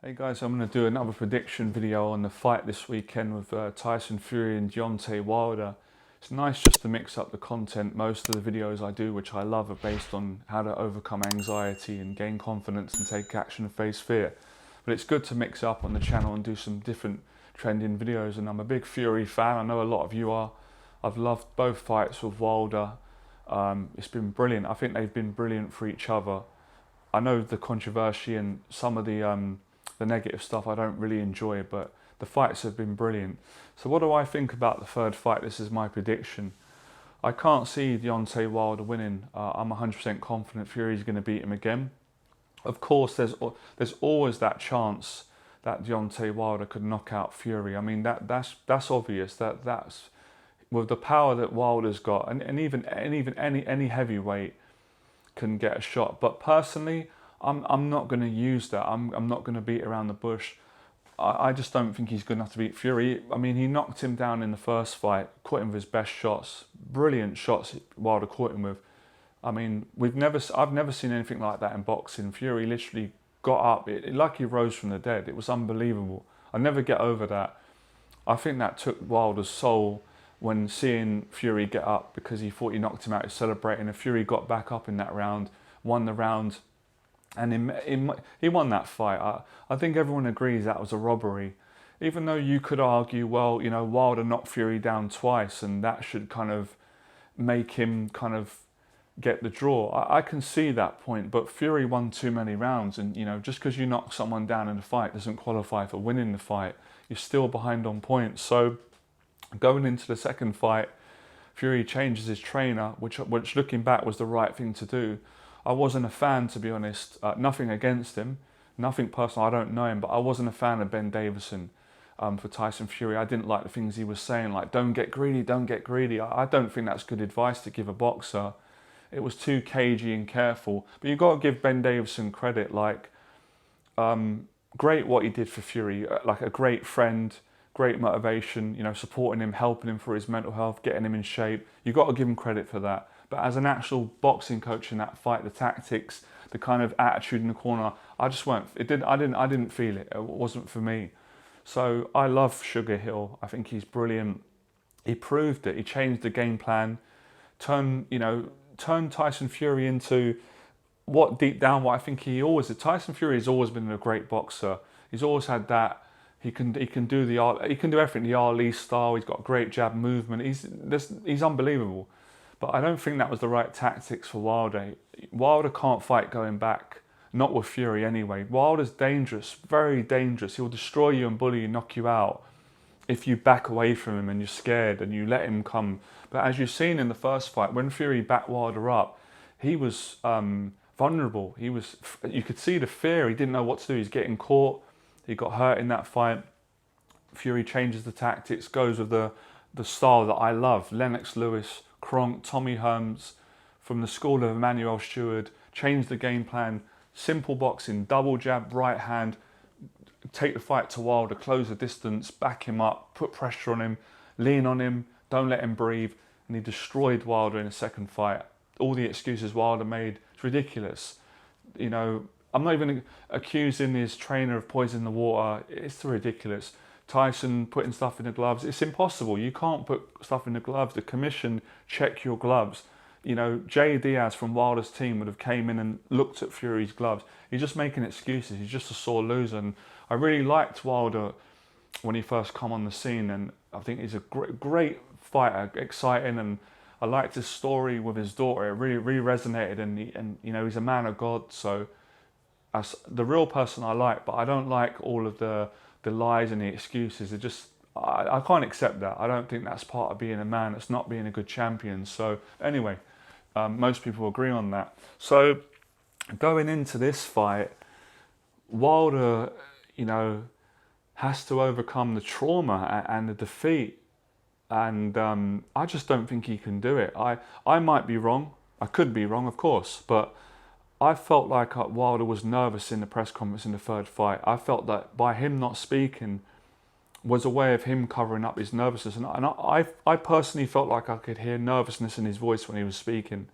Hey guys, I'm going to do another prediction video on the fight this weekend with Tyson Fury and Deontay Wilder. It's nice just to mix up the content. Most of the videos I do, which I love, are based on how to overcome anxiety and gain confidence and take action and face fear. But it's good to mix up on the channel and do some different trending videos, and I'm a big Fury fan. I know a lot of you are. I've loved both fights with Wilder. It's been brilliant. I think they've been brilliant for each other. I know the controversy and some of the negative stuff I don't really enjoy, but the fights have been brilliant. So what do I think about the third fight? This is my prediction. I can't see Deontay Wilder winning. I'm 100% confident Fury's going to beat him again. Of course, there's always that chance that Deontay Wilder could knock out Fury. I mean, that's obvious. That's with the power that Wilder's got, and even any heavyweight can get a shot. But personally, I'm not going to use that. I'm not going to beat around the bush. I just don't think he's good enough to beat Fury. I mean, he knocked him down in the first fight, caught him with his best shots, brilliant shots Wilder caught him with. I mean, I've never seen anything like that in boxing. Fury literally got up, like he rose from the dead. It was unbelievable. I never get over that. I think that took Wilder's soul when seeing Fury get up, because he thought he knocked him out. He's celebrating, and Fury got back up in that round, won the round. And he won that fight. I think everyone agrees that was a robbery. Even though you could argue, well, you know, Wilder knocked Fury down twice and that should kind of make him kind of get the draw. I can see that point, but Fury won too many rounds, and you know, just because you knock someone down in a fight doesn't qualify for winning the fight. You're still behind on points. So going into the second fight, Fury changes his trainer, which looking back was the right thing to do. I wasn't a fan, to be honest. Nothing against him, nothing personal. I don't know him, but I wasn't a fan of Ben Davison for Tyson Fury. I didn't like the things he was saying, like "don't get greedy, don't get greedy." I don't think that's good advice to give a boxer. It was too cagey and careful. But you've got to give Ben Davison credit. Like, great what he did for Fury. Like a great friend, great motivation. You know, supporting him, helping him for his mental health, getting him in shape. You've got to give him credit for that. But as an actual boxing coach in that fight, the tactics, the kind of attitude in the corner, I just weren't. I didn't feel it. It wasn't for me. So I love Sugar Hill. I think he's brilliant. He proved it. He changed the game plan, turned Tyson Fury into what deep down what I think he always did. Tyson Fury has always been a great boxer. He's always had that. He can do everything. The Ali style. He's got great jab movement. He's unbelievable. But I don't think that was the right tactics for Wilder. Wilder can't fight going back, not with Fury anyway. Wilder's dangerous, very dangerous. He'll destroy you and bully you, knock you out if you back away from him and you're scared and you let him come. But as you've seen in the first fight, when Fury backed Wilder up, he was vulnerable. You could see the fear. He didn't know what to do. He's getting caught. He got hurt in that fight. Fury changes the tactics, goes with the style that I love. Lennox Lewis, Kronk, Tommy Hearns, from the school of Emmanuel Stewart, changed the game plan. Simple boxing, double jab, right hand, take the fight to Wilder, close the distance, back him up, put pressure on him, lean on him, don't let him breathe. And he destroyed Wilder in the second fight. All the excuses Wilder made, it's ridiculous. You know, I'm not even accusing his trainer of poisoning the water. It's ridiculous. Tyson putting stuff in the gloves. It's impossible. You can't put stuff in the gloves. The commission check your gloves. You know, Jay Diaz from Wilder's team would have came in and looked at Fury's gloves. He's just making excuses. He's just a sore loser. And I really liked Wilder when he first come on the scene, and I think he's a great fighter, exciting, and I liked his story with his daughter. It really resonated, and you know, he's a man of God. So as the real person I like, but I don't like all of the lies and the excuses. I can't accept that. I don't think that's part of being a man. It's not being a good champion. So anyway, most people agree on that. So going into this fight, Wilder, you know, has to overcome the trauma and the defeat. And I just don't think he can do it. I might be wrong. I could be wrong, of course, but I felt like Wilder was nervous in the press conference in the third fight. I felt that by him not speaking was a way of him covering up his nervousness. And I personally felt like I could hear nervousness in his voice when he was speaking.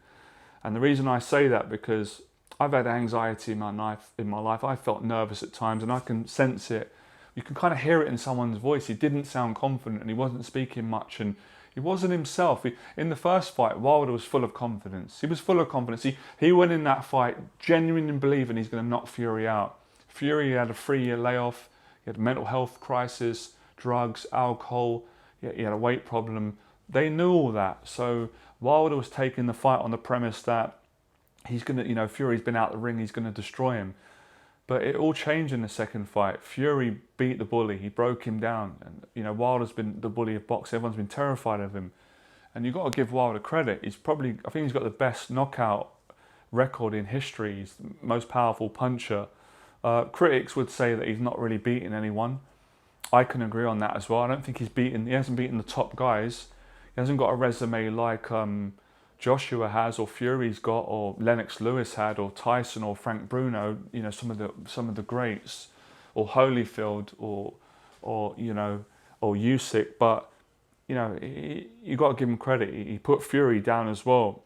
And the reason I say that, because I've had anxiety in my life. I felt nervous at times, and I can sense it. You can kind of hear it in someone's voice. He didn't sound confident, and he wasn't speaking much, and he wasn't himself. In the first fight, Wilder was full of confidence. He was full of confidence. He went in that fight genuinely believing he's going to knock Fury out. Fury had a 3-year layoff. He had a mental health crisis, drugs, alcohol. He had a weight problem. They knew all that. So Wilder was taking the fight on the premise that he's going to, Fury's been out the ring, he's going to destroy him. But it all changed in the second fight. Fury beat the bully. He broke him down. And, Wilder's been the bully of boxing. Everyone's been terrified of him. And you've got to give Wilder credit. I think he's got the best knockout record in history. He's the most powerful puncher. Critics would say that he's not really beaten anyone. I can agree on that as well. I don't think he hasn't beaten the top guys. He hasn't got a resume like Joshua has, or Fury's got, or Lennox Lewis had, or Tyson, or Frank Bruno. Some of the greats, or Holyfield, or Usyk. But you got to give him credit. He put Fury down as well,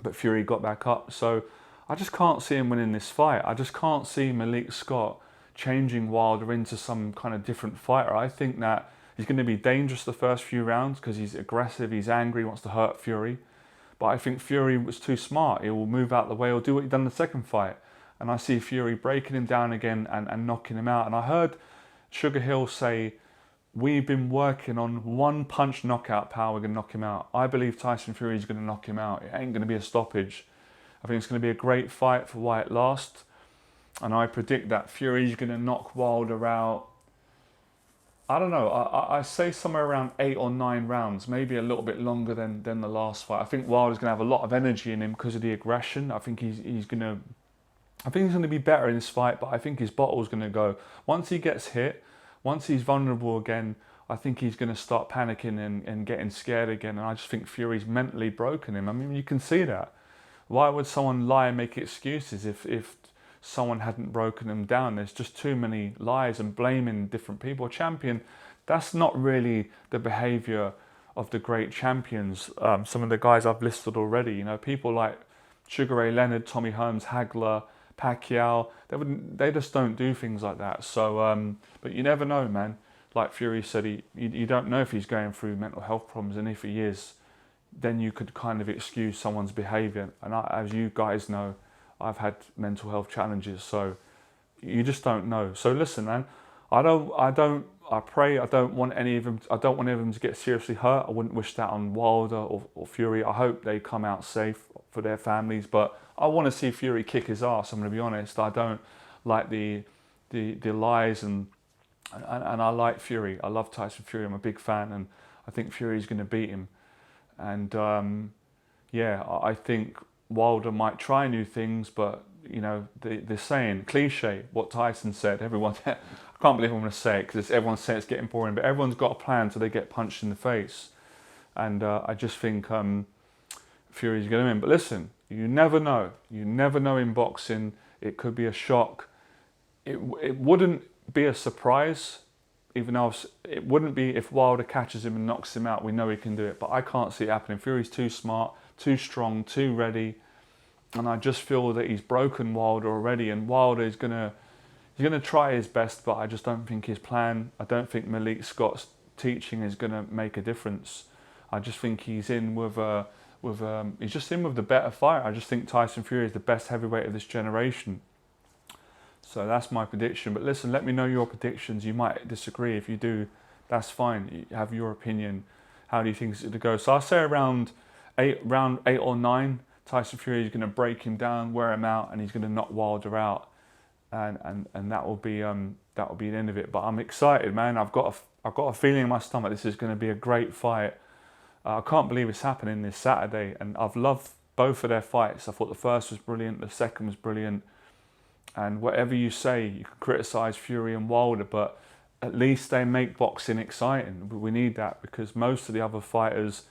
but Fury got back up. So I just can't see him winning this fight. I just can't see Malik Scott changing Wilder into some kind of different fighter. I think that he's going to be dangerous the first few rounds because he's aggressive, he's angry, wants to hurt Fury. But I think Fury was too smart. He will move out the way. He'll do what he done in the second fight. And I see Fury breaking him down again and knocking him out. And I heard Sugar Hill say, we've been working on one punch knockout power, we're going to knock him out. I believe Tyson Fury is going to knock him out. It ain't going to be a stoppage. I think it's going to be a great fight for why it lasts. And I predict that Fury's going to knock Wilder out. I don't know, I say somewhere around 8 or 9 rounds, maybe a little bit longer than the last fight. I think Wilder's going to have a lot of energy in him because of the aggression. I think he's going to be better in this fight, but I think his bottle's going to go. Once he gets hit, once he's vulnerable again, I think he's going to start panicking and getting scared again. And I just think Fury's mentally broken him. I mean, you can see that. Why would someone lie and make excuses if someone hadn't broken them down? There's just too many lies and blaming different people. A champion, that's not really the behaviour of the great champions. Some of the guys I've listed already, people like Sugar Ray Leonard, Tommy Holmes, Hagler, Pacquiao, they just don't do things like that. So, but you never know, man. Like Fury said, you don't know if he's going through mental health problems, and if he is, then you could kind of excuse someone's behaviour. And as you guys know, I've had mental health challenges, so you just don't know. So listen, man, I pray I don't want any of them to get seriously hurt. I wouldn't wish that on Wilder or Fury. I hope they come out safe for their families, but I want to see Fury kick his ass. I'm going to be honest. I don't like the lies, and I like Fury. I love Tyson Fury. I'm a big fan, and I think Fury's going to beat him. And I think Wilder might try new things, but the saying, cliche, what Tyson said, everyone, I can't believe I'm going to say it because everyone's saying it's getting boring, but everyone's got a plan till they get punched in the face. And I just think Fury's going to win. But listen, you never know. You never know in boxing. It could be a shock. It wouldn't be a surprise, even though it wouldn't be if Wilder catches him and knocks him out. We know he can do it, but I can't see it happening. Fury's too smart, too strong, too ready, and I just feel that he's broken Wilder already. And Wilder is gonna try his best, but I just don't think his plan. I don't think Malik Scott's teaching is gonna make a difference. I just think he's in with he's just in with the better fighter. I just think Tyson Fury is the best heavyweight of this generation. So that's my prediction. But listen, let me know your predictions. You might disagree. If you do, that's fine. You have your opinion. How do you think it's going to go? So I'll say around 8 or 9, Tyson Fury is going to break him down, wear him out, and he's going to knock Wilder out. And that will be the end of it. But I'm excited, man. I've got a feeling in my stomach this is going to be a great fight. I can't believe it's happening this Saturday, and I've loved both of their fights. I thought the first was brilliant, the second was brilliant. And whatever you say, you can criticise Fury and Wilder, but at least they make boxing exciting. We need that, because most of the other fighters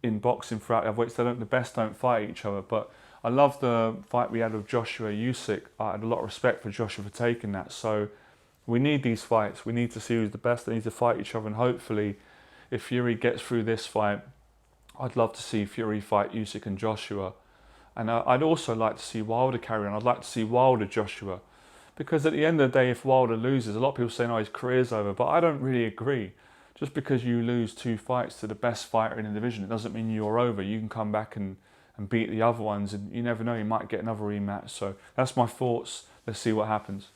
in boxing throughout the other weights, the best don't fight each other. But I love the fight we had with Joshua Usyk. I had a lot of respect for Joshua for taking that. So we need these fights. We need to see who's the best. They need to fight each other. And hopefully, if Fury gets through this fight, I'd love to see Fury fight Usyk and Joshua. And I'd also like to see Wilder carry on. I'd like to see Wilder Joshua. Because at the end of the day, if Wilder loses, a lot of people say, no, his career's over. But I don't really agree. Just because you lose 2 fights to the best fighter in the division, it doesn't mean you're over. You can come back and beat the other ones. And you never know, you might get another rematch. So that's my thoughts. Let's see what happens.